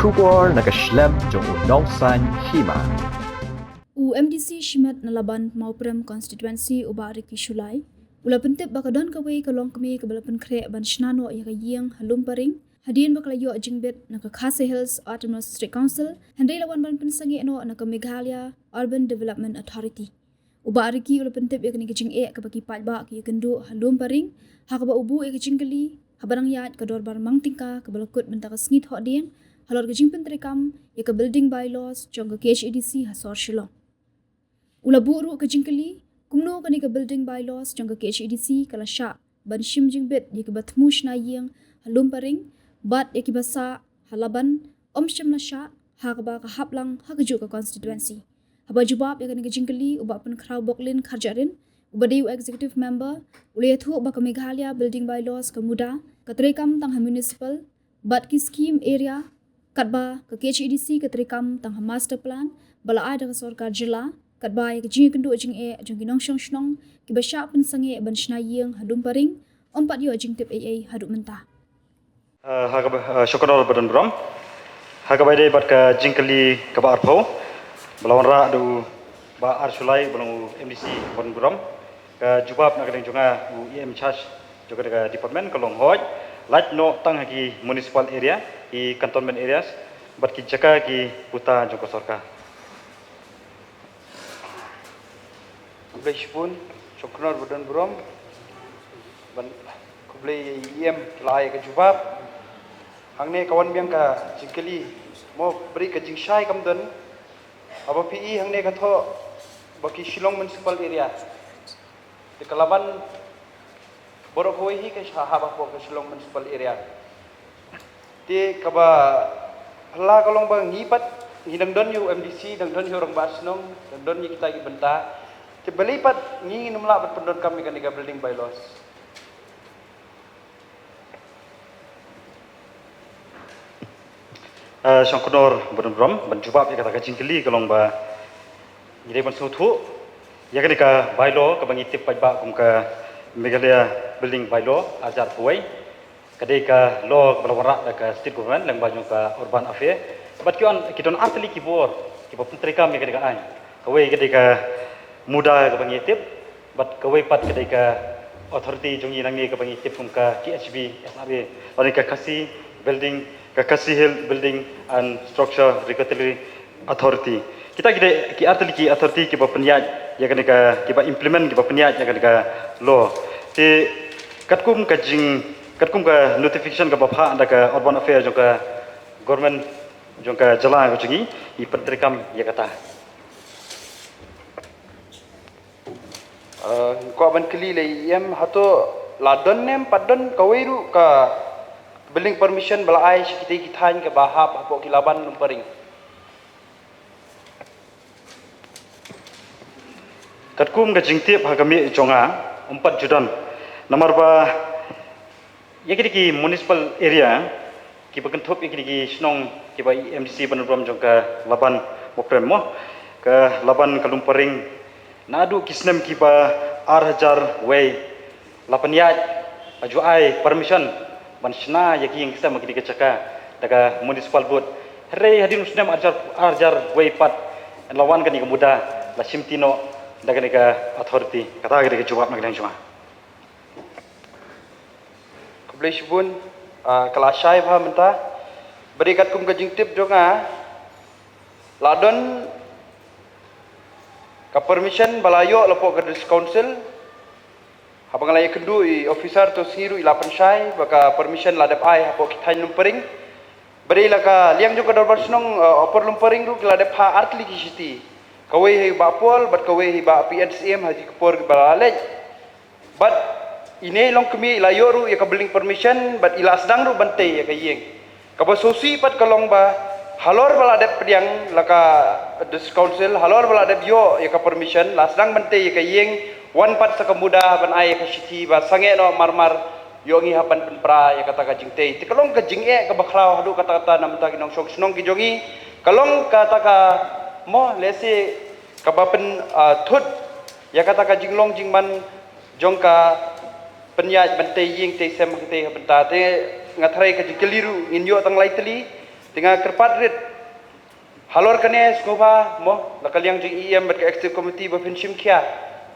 Shubor nakaslem jong unongsan hima. UMDC Shimat Nalaban Mauprem Constituency Ubariki Shulai. Ula pentip bakadon kawai kalong kami kabalapan kre ban shnano ya kayeng halum paring. Hadian bakalayo jingbet naka Khasi Hills Autonomous District Council. Handai lawan ban pensangi eno naka Meghalaya Urban Development Authority. Ubariki ula pentip ya kani kajing kabaki palba ki kendu halum paring. Hakaba ubu ya kajing kali. Habarang yat kador bar mang tingka kabalakut bentaka sngit hoding. Halor kajing pentrikam ya ka building bylaws jong ka KHADC hasor shilong. Ula buru ka jingkali, kumno kani ka building bylaws jong ka KHADC kala sya, ban shim jingbet ya ka batmush na yeng halum paring, bat ya ki basa halaban, shim na sya, hakaba ka haplang hakaju ka constituency. Haba jubab ya kani ka jingkali, uba pen kraw boklin karjarin, uba dayu executive member, ula yathu uba ka Meghalaya building bylaws ka muda, ka terekam tang ha municipal, bat ki scheme area, katba ka KHADC ka terekam tang ha master plan, bala ada ka sorkar jila, katba ya kajing kendu jing jong ginong shong shnong ki basya pensange ban shnayeng hadum paring ompat yo jing tip haduk mentah syukur badan bram hagabai dei bat ka jingkali ka ba arpo balawan ra du ba arsulai balang MDC badan bram ka jubab nak deng jonga em charge juga ka department kalong hoj laj no tang ki municipal area ki cantonment areas bat ki jaka ki puta jong sorka Kublai pun syukur badan bram ban kublai iem lai ke jubab hangne kawan biang ka jingkeli mo beri ke jingshai kamdan apa PE hangne ka tho baki Shillong municipal area de kalaban borok hoi hi ke sahaba ko ke Shillong municipal area te kaba hla kalong bang ngipat hidang don yu MDC dang don yu orang basnong dang don ni kita gi benta Balipat ngingin melak pendon kami kan building bylaws. Syangkunor berum menjubab ya kata kacing keli kalong ba jadi ban sutu ya kan ka bylaw ka bangi tip pajba kum ka Meghalaya building bylaw ajar kuai kadai ka law balawara da ka state government lang bajong ka urban affair bat kion kidon artli kibor kibo pentrika me kadai ka an kawai kadai ka muda ka pangitip bat kawai pat kadai ka authority jongi nangi ka pangitip kum ka KHB SRB bani ka Khasi building ka Khasi Hill building and structure regulatory authority kita kita ki artli ki authority ki ba penyat ya kan ka ki ba implement ki ba penyat ya kan ka law ti katkum ka notification ka ba pha anda ka urban affairs jong ka government jong ka jala ko jongi I pentrikam ya kata Ko ban keli le yam hato ladon nem padon kawiru ka building permission bala ai sikiti kithan ke bahap apo kilaban lumparing katkum ka jingtip hagami jonga 4 judan nomor ba yakidi municipal area ki bakenthop yakidi snong ki ba MDC banubram jongka laban moprem mo ka laban kalumparing nadu kisnem ki ba 8000 way lapanyat aju ai permission ban shna yaki yang kisam ki kecaka daga municipal board hre hadin usnem 8000 way pat lawan kan ni muda la simtino daga ni authority kata ki jawab nak dang cuma kublai pun kelasai pha menta berikat kum ka jingtip jonga ladon ka permission balayo lapo ka district council habang lay kendu I officer to siru ilapan syai baka permission ladap ai hapo kithan lumpering beri laka liang jo ka dorbar snong opor lumpering ru ladap ha artli ki city kawai hi bapol bat kawai hi ba PNCM haji kapor balale bat ine long kemi layo ru ya ka building permission bat ila sedang ru bante ya ka yeng ka ba sosi pat kalong ba halor bala dep pediang laka district council halor bala dep yo ya ka permission la sedang bente ya ka yeng wan pat sa kemuda ban ai ka city ba sange no marmar yo ngi hapan penpra ya kata ka jingte ti kalong ka jinge ka bakraw hadu kata-kata nam ta kinong sok snong ki jongi kalong kata ka mo lese ka ba pen thut ya kata ka jinglong jingman jongka penyat bente yeng te sem te benta te ngathrai ka jingkeliru inyo tang lai teli Tinggal kerpat rit. Halor kane skopa mo nakaliang jing IEM bat ka executive committee ba pinsim kya.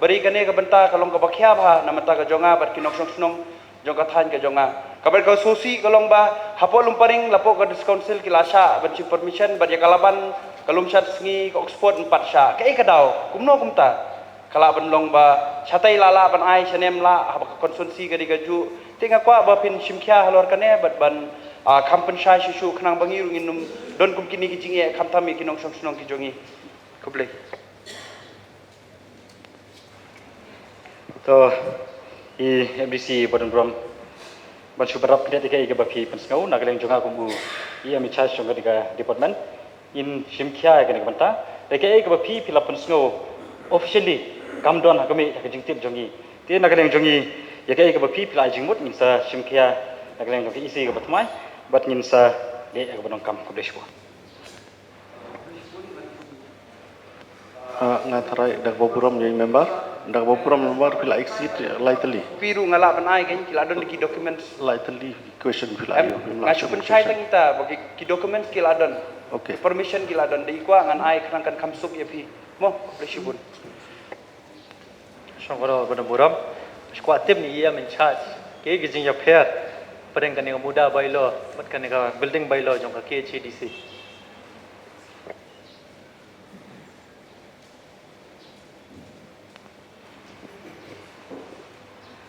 Bari kane ka benta kalong ka bakya ba namata ka jonga bat kinok snong jong ka than ka jonga. Kabar ka sosi kalong ba hapo lumparing lapo ka council kilasa ban permission bat ya kalaban kalum shat sngi ka Oxford 4 sha. Kai ka daw kumno kumta. Kala ban long ba chatai lala ban ai chanem la ha ka konsumsi ka digaju. Tinga kwa ba pinsim kya halor kane bat ban compensai susu kenang bangi rungin num don kum kini kijingi kam tami kinong som sunong kijongi kublai to i MDC Badan Brom ban subarap kene tiga iga bapi pensngau nagaleng jonga kumu i ami charge jonga diga department in shimkhya kene banta deke iga bapi pila pensngau officially kamdon hakami hakajingtip jongi ti nagaleng jongi yake iga bapi pila jingmut insa shimkhya nagaleng jongi isi iga batmai bat nginsa de aga banong kam kubleshwa ngatarai dak bopuram jadi member pila exit lightly piru ngala banai kan kila don ki documents lightly question pila ngachu penchai tangita bagi ki documents kila don okay permission kila don di kwa ngan ai kenangkan kamsuk ya pi mo kubleshibun Songkoro Badan Buram squad tim ni ia in charge ke gijing ya pair Padang kani ka muda bylaw, mat kani ka building bylaw jong ka KHDC.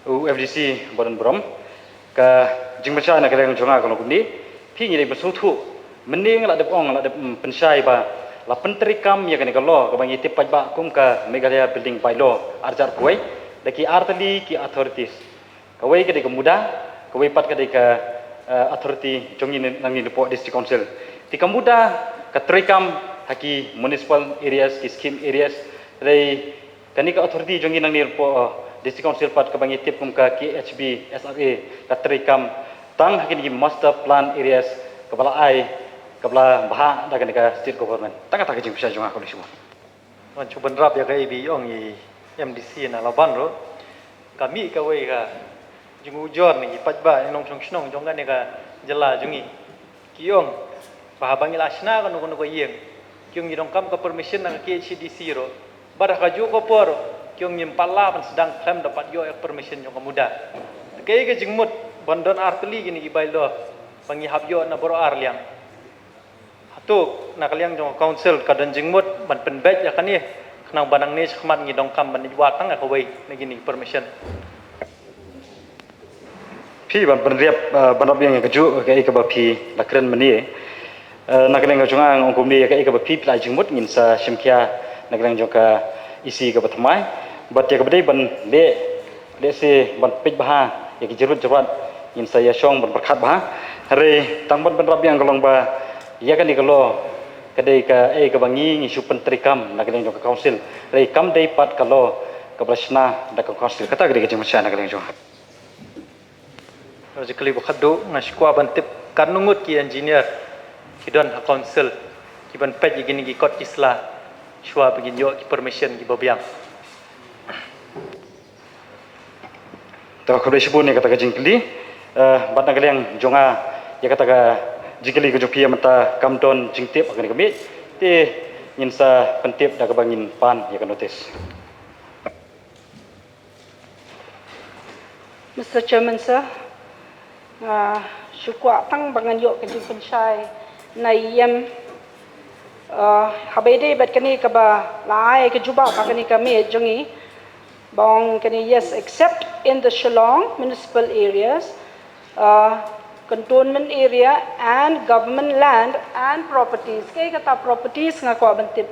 FDC Badan Brom ka jingbacha na kaleng jonga kalau kundi phi ngi bersutu mending la de ong la de pensai ba la pentrikam ya kani kalau ka bangi tipat ba kum ka Meghalaya building bylaw arjar kuai daki artali ki authorities kawai ka de muda kawai pat ka de ka authority jongi nangi depo district council tika muda ka trikam haki municipal areas ki scheme areas rei kani ka authority jongi nangi depo district council pat ka bangi tip kum ka KHB SRA ka trikam tang haki ni master plan areas kepala ai kepala bah da kani ka state government tang ta ka jing bisa jonga ko semua Wan chuban rap ya ka ibi ong i MDC na laban ro. Kami ka wei ka jungu jor ni pat ba nong chong snong jong ni ka jela jungi. Kiong bahabangi lasna ka no ko yeng. Kiong ni dong kam ka permission na KHDC ro. Bar ka ju ko por kiong nyim pala pan sedang klaim dapat yo permission jong ka muda. Kay ka jingmut bandon artli gini gi bailo pangi hab yo na boro arliang. Hatuk nakaliang jong council ka dan jingmut ban penbet ya kan ni kenang banang ni sekhmat ngi dong kam ban watang ka wei na gini permission. phi ban riap ban yang keju ka ka phi la kren mani nakaleng jonga ong kum ni ka ka phi pla jingmut ngin sa shimkhya nakaleng jong ka isi ka batmai bat ya ka bedai ban de se ban pej bah ya ki jerut ngin sa ya shong ban berkhat bah re tang ban rap yang kalong ba ya kan ni kalau kadai ka ka bangi ngi supen trikam nakaleng jong ka council re kam dei pat kalau ka prashna da ka council kata gede ke jingmut nakaleng jong Logically bukhadu ngashkwa bantip kanungut ki engineer kidon ha council ki ban pej gini ki kot isla shwa begin yo ki permission ki bobiang ta ko resipun ni kata jingkli bat nagaleng jonga ya kata ka jingkli ko joki mata kamdon jingtip akan kami te nyinsa pentip da bangin pan ya kan notice Mr. Chairman, sir, syukur tang bangan yok kejung pensyai na yem habede bat kani kaba lai kejuba kani kami jongi bong kani yes except in the Shillong municipal areas cantonment area and government land and properties kay kata properties nga ko bantip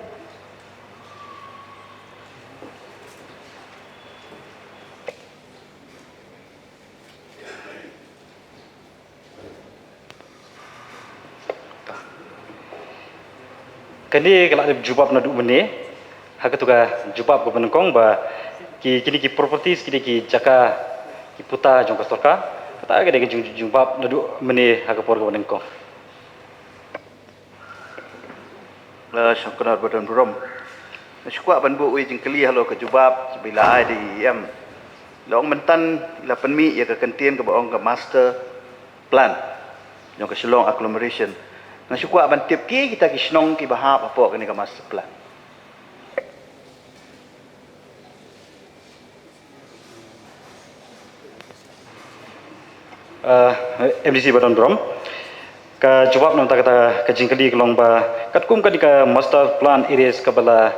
kani kalau ada jubab na du mene hak tu ka jubab ko benengkong ba ki kini ki properties kini ki jaka ki puta jong ka sorka kata ga de jubab na du mene hak por ko benengkong la syukur Badan Buram syukur ban bu wi jingkeli halo ke jubab bila ai di em long mentan la penmi ya ke kentien ke baong ke master plan jong ke Shillong agglomeration Nang syukua ban tip ki kita ki snong ki bahap apa kini ka master plan. MDC Badan Brom ka jawab nang kata ka jingkali kelong ba kat kum ka dika master plan areas ka bala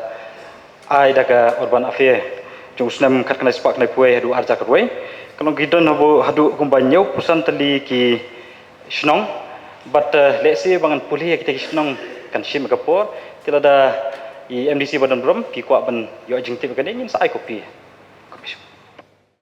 ai da ka urban affair jung snam kat kana spak nai puai hadu arja katwai kalong gidon hadu kum ba nyau pusan tali ki snong but let's say bangan pulih kita ki snong kan sim ka por tilada i MDC Badan Brom ki kwa ban yo jingtip ka ni ngin sai kopi